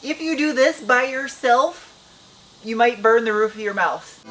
If you do this by yourself, you might burn the roof of your mouth.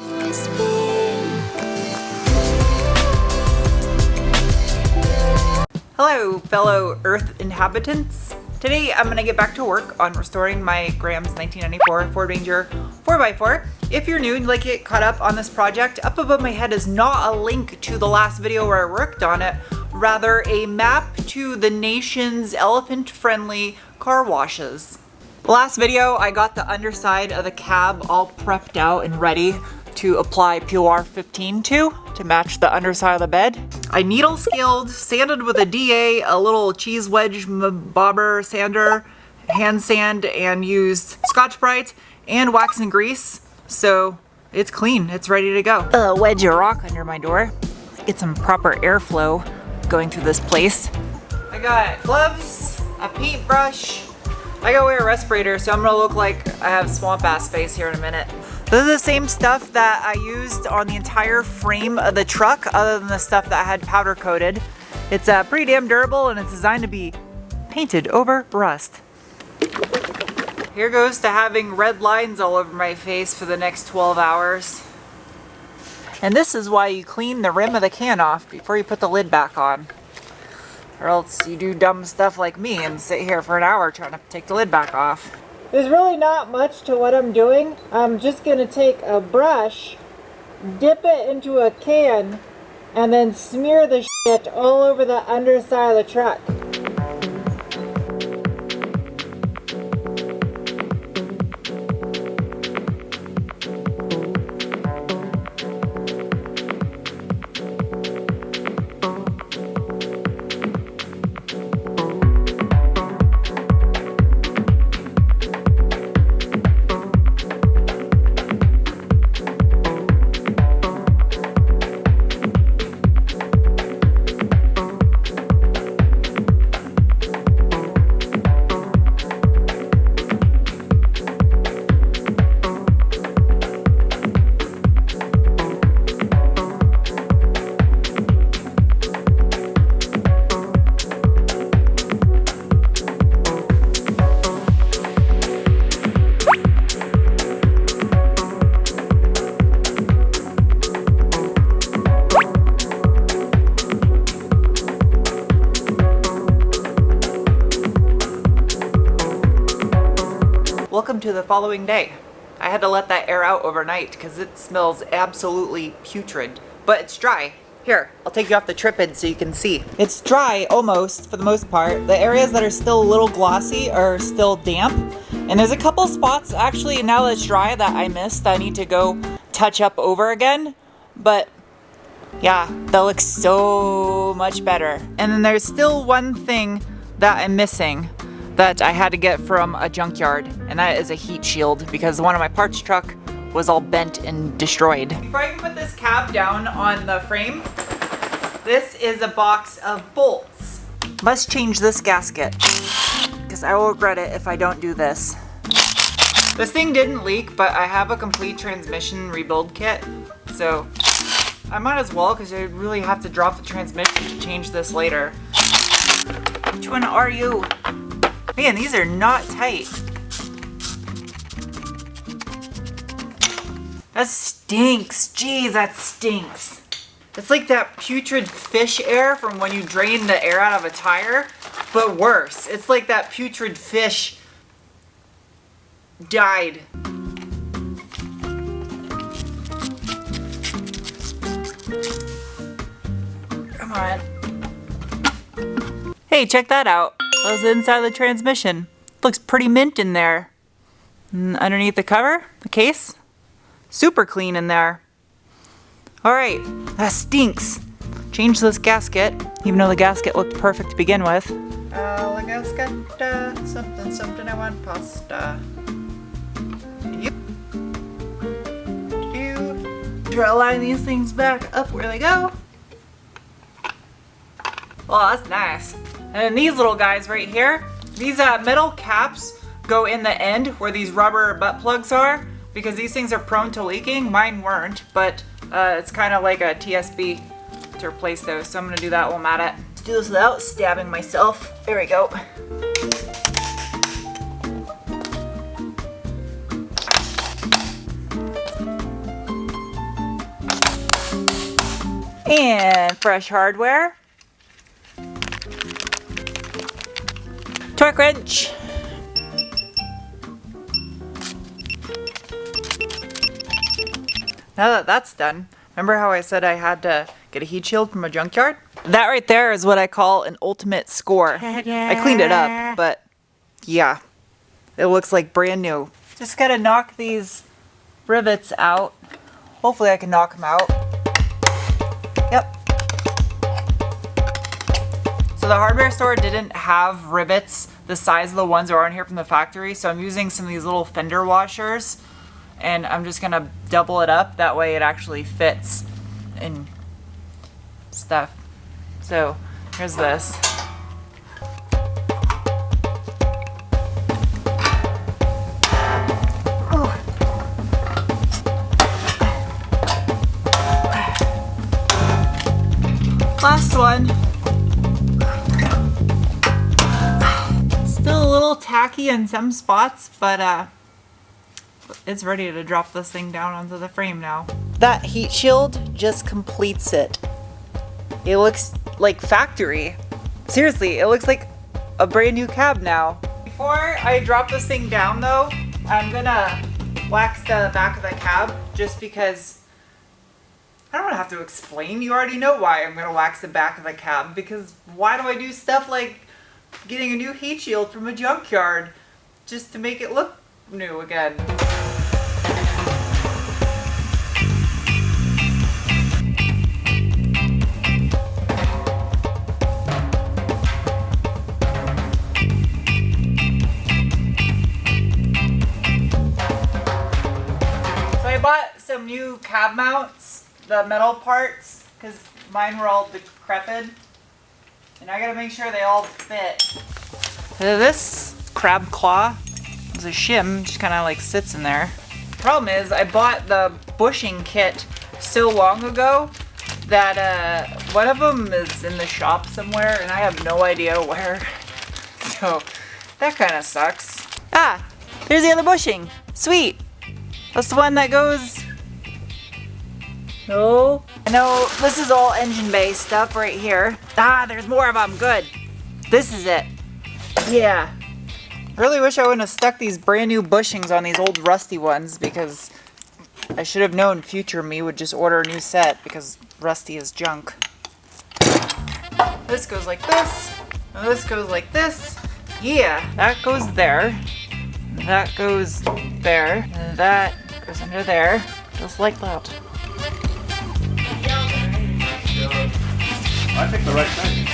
Hello, fellow Earth inhabitants. Today I'm gonna get back to work on restoring my Graham's 1994 Ford Ranger 4x4. If you're new and you'd like to get caught up on this project, up above my head is not a link to the last video where I worked on it, rather a map to the nation's elephant-friendly car washes. Last video, I got the underside of the cab all prepped out and ready to apply POR 15 to match the underside of the bed. I needle scaled, sanded with a DA, a little cheese wedge bobber sander, hand sand, and used Scotch-Brite and wax and grease. So it's clean, it's ready to go. Wedge a rock under my door. Get some proper airflow going through this place. I got gloves, a paintbrush. I gotta wear a respirator, so I'm gonna look like I have swamp ass face here in a minute. This is the same stuff that I used on the entire frame of the truck, other than the stuff that I had powder coated. It's pretty damn durable and it's designed to be painted over rust. Here goes to having red lines all over my face for the next 12 hours. And this is why you clean the rim of the can off before you put the lid back on. Or else you do dumb stuff like me and sit here for an hour trying to take the lid back off. There's really not much to what I'm doing. I'm just gonna take a brush, dip it into a can, and then smear the shit all over the underside of the truck. Welcome to the following day. I had to let that air out overnight because it smells absolutely putrid, but it's dry. Here, I'll take you off the tripod so you can see. It's dry almost, for the most part. The areas that are still a little glossy are still damp. And there's a couple spots, actually, now that it's dry, that I missed that I need to go touch up over again. But yeah, that looks so much better. And then there's still one thing that I'm missing that I had to get from a junkyard, and that is a heat shield because one of my parts truck was all bent and destroyed. Before I can put this cab down on the frame, this is a box of bolts. Must change this gasket because I will regret it if I don't do this. This thing didn't leak, but I have a complete transmission rebuild kit, so I might as well because I really have to drop the transmission to change this later. Which one are you? Man, these are not tight. That stinks. Jeez, that stinks. It's like that putrid fish air from when you drain the air out of a tire, but worse. It's like that putrid fish died. Come on. Hey, check that out. That was the inside of the transmission. Looks pretty mint in there. And underneath the cover, the case, super clean in there. All right, that stinks. Change this gasket, even though the gasket looked perfect to begin with. La gasket, something I want pasta. Yep. Try to line these things back up where they go. Well, that's nice. And then these little guys right here, these metal caps go in the end where these rubber butt plugs are because these things are prone to leaking. Mine weren't, but it's kind of like a TSB to replace those. So I'm gonna do that while I'm at it. Let's do this without stabbing myself. There we go. And fresh hardware. Torque wrench. Now that that's done, remember how I said I had to get a heat shield from a junkyard? That right there is what I call an ultimate score. I cleaned it up, but yeah, it looks like brand new. Just gotta knock these rivets out. Hopefully I can knock them out. Yep. So the hardware store didn't have rivets the size of the ones that are on here from the factory, so I'm using some of these little fender washers, and I'm just gonna double it up, that way it actually fits and stuff. So here's this. Last one. Still a little tacky in some spots, but it's ready to drop this thing down onto the frame now. That heat shield just completes it. It looks like factory. Seriously, it looks like a brand new cab now. Before I drop this thing down though, I'm gonna wax the back of the cab just because I don't have to explain. You already know why I'm gonna wax the back of the cab, because why do I do stuff like getting a new heat shield from a junkyard just to make it look new again? So I bought some new cab mounts, the metal parts, because mine were all decrepit. And I gotta make sure they all fit. This crab claw is a shim, just kind of like sits in there. Problem is, I bought the bushing kit so long ago that one of them is in the shop somewhere and I have no idea where. So that kind of sucks. Ah, here's the other bushing. Sweet. That's the one that goes... No. I know this is all engine bay stuff right here. Ah, there's more of them. Good. This is it. Yeah. Really wish I wouldn't have stuck these brand new bushings on these old rusty ones, because I should have known future me would just order a new set because rusty is junk. This goes like this. And this goes like this. Yeah, that goes there. That goes there. And that goes under there. Just like that. I picked the right thing.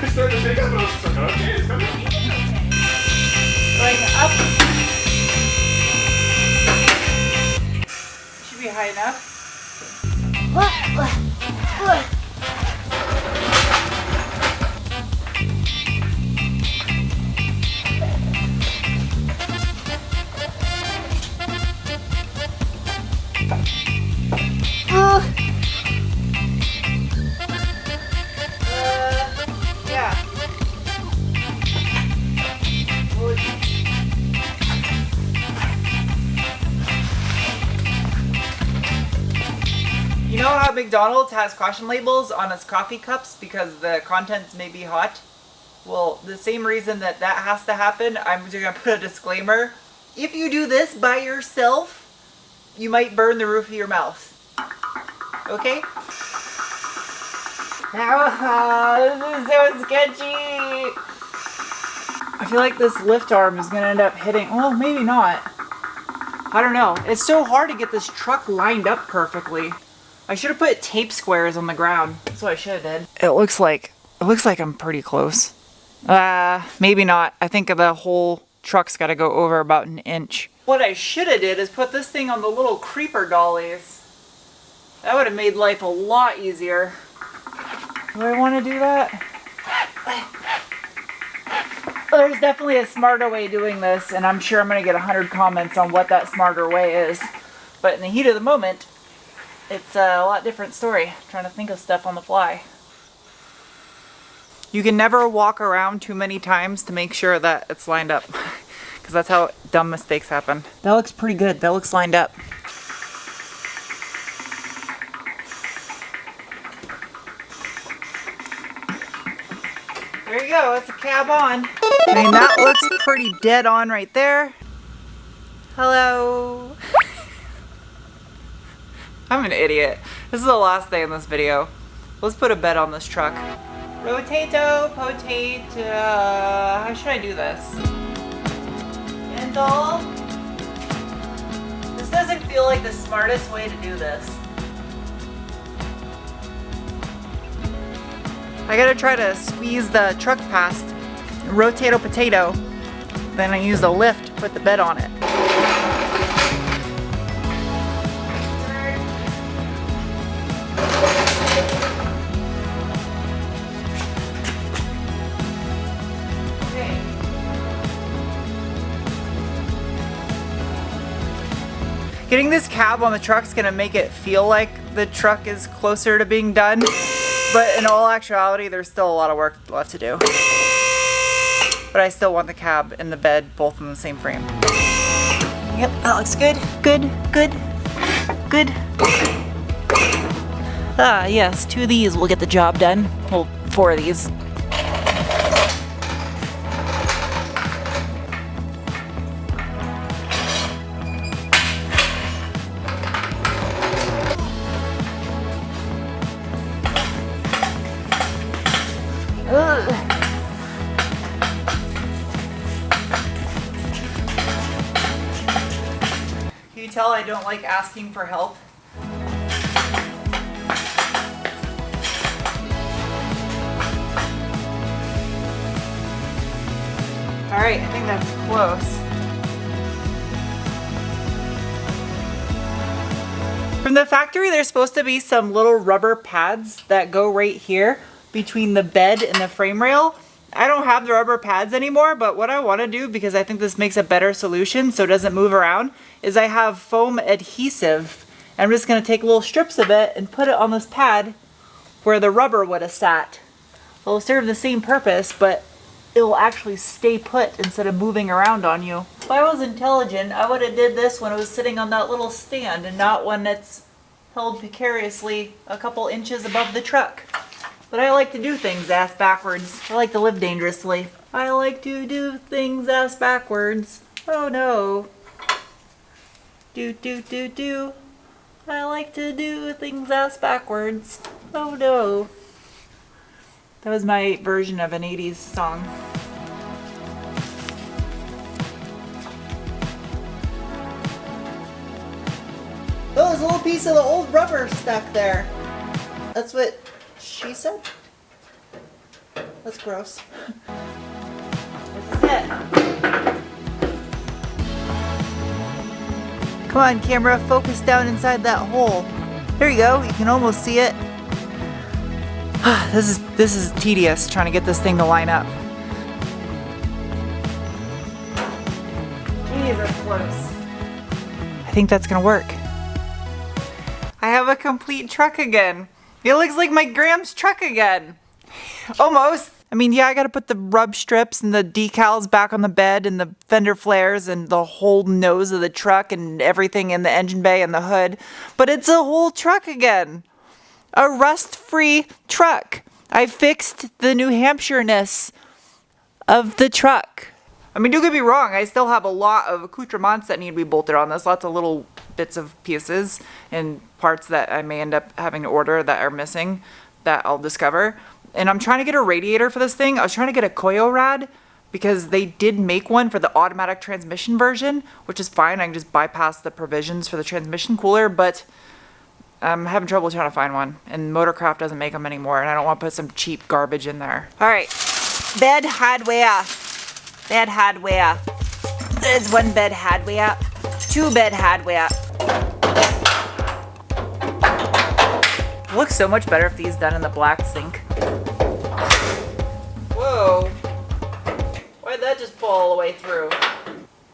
We started to pick up and I was like, okay, it's coming. Going up. Should be high enough. Yeah. You know how McDonald's has caution labels on its coffee cups because the contents may be hot? Well, the same reason that has to happen, I'm just gonna put a disclaimer. If you do this by yourself, you might burn the roof of your mouth. Okay? Oh, this is so sketchy. I feel like this lift arm is gonna end up hitting, well, maybe not. I don't know. It's so hard to get this truck lined up perfectly. I should have put tape squares on the ground. That's what I should have did. It looks like I'm pretty close. Maybe not. I think the whole truck's got to go over about an inch. What I should have did is put this thing on the little creeper dollies. That would have made life a lot easier. Do I want to do that? There's definitely a smarter way of doing this, and I'm sure I'm going to get 100 comments on what that smarter way is. But in the heat of the moment, it's a lot different story. I'm trying to think of stuff on the fly. You can never walk around too many times to make sure that it's lined up. Because that's how dumb mistakes happen. That looks pretty good. That looks lined up. There you go. It's a cab on. I mean, that looks pretty dead on right there. Hello. I'm an idiot. This is the last day in this video. Let's put a bed on this truck. Rotato, potato. How should I do this? Handle. This doesn't feel like the smartest way to do this. I gotta try to squeeze the truck past. Rotato potato. Then I use the lift to put the bed on it. Getting this cab on the truck's gonna make it feel like the truck is closer to being done, but in all actuality, there's still a lot of work left to do. But I still want the cab and the bed both in the same frame. Yep, that looks good. Good, good, good. Ah, yes, 2 of these will get the job done. Well, 4 of these. Can you tell I don't like asking for help? Alright, I think that's close. From the factory, there's supposed to be some little rubber pads that go right here between the bed and the frame rail. I don't have the rubber pads anymore, but what I want to do, because I think this makes a better solution so it doesn't move around, is I have foam adhesive. I'm just going to take little strips of it and put it on this pad where the rubber would have sat. It'll serve the same purpose, but it will actually stay put instead of moving around on you. If I was intelligent, I would have did this when it was sitting on that little stand and not when it's held precariously a couple inches above the truck. But I like to do things ass backwards. I like to live dangerously. I like to do things ass backwards. Oh no. Do do do do. I like to do things ass backwards. Oh no. That was my version of an 80s song. Oh, there's a little piece of the old rubber stuck there. That's what she said? That's gross. This is it. Come on, camera, focus down inside that hole. There you go, you can almost see it. This is tedious trying to get this thing to line up. Jeez, that's close. I think that's gonna work. I have a complete truck again. It looks like my Graham's truck again. Almost. I mean, yeah, I gotta put the rub strips and the decals back on the bed and the fender flares and the whole nose of the truck and everything in the engine bay and the hood. But it's a whole truck again. A rust-free truck. I fixed the New Hampshire-ness of the truck. I mean, don't get me wrong, I still have a lot of accoutrements that need to be bolted on this. Lots of little bits of pieces and parts that I may end up having to order that are missing that I'll discover. And I'm trying to get a radiator for this thing. I was trying to get a Koyo rad because they did make one for the automatic transmission version, which is fine. I can just bypass the provisions for the transmission cooler, but I'm having trouble trying to find one. And Motorcraft doesn't make them anymore, and I don't want to put some cheap garbage in there. All right, bed hardware. Bed hardware. There's 1 bed hardware, 2 bed hardware. It looks so much better if these done in the black sink. Whoa. Why'd that just fall all the way through?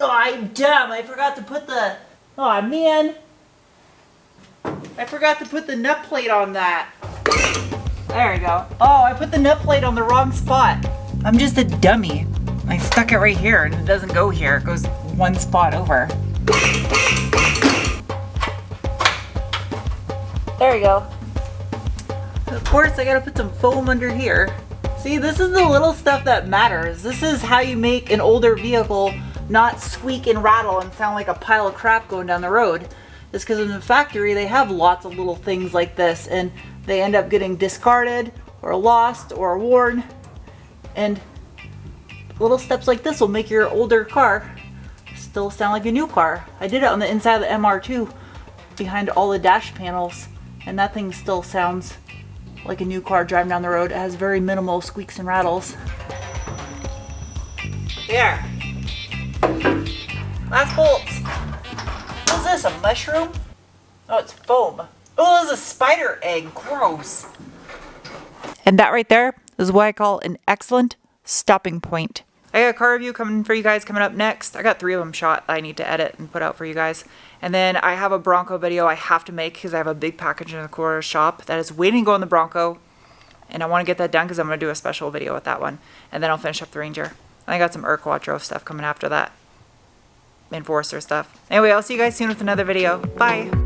Oh, I'm dumb. I forgot to put the... Oh, man. I forgot to put the nut plate on that. There we go. Oh, I put the nut plate on the wrong spot. I'm just a dummy. I stuck it right here and it doesn't go here. It goes one spot over. There we go. Of course, I gotta put some foam under here. See, this is the little stuff that matters. This is how you make an older vehicle not squeak and rattle and sound like a pile of crap going down the road. It's because in the factory, they have lots of little things like this and they end up getting discarded or lost or worn. And little steps like this will make your older car still sound like a new car. I did it on the inside of the MR2 behind all the dash panels, and that thing still sounds like a new car driving down the road. It has very minimal squeaks and rattles. There. Last bolts. What's this, a mushroom? Oh, it's foam. Oh, there's a spider egg. Gross. And that right there is what I call an excellent stopping point. I got a car review coming for you guys coming up next. I got 3 of them shot that I need to edit and put out for you guys. And then I have a Bronco video I have to make because I have a big package in the core shop that is waiting to go in the Bronco. And I want to get that done because I'm going to do a special video with that one. And then I'll finish up the Ranger. I got some Quattro stuff coming after that. Enforcer stuff. Anyway, I'll see you guys soon with another video. Bye.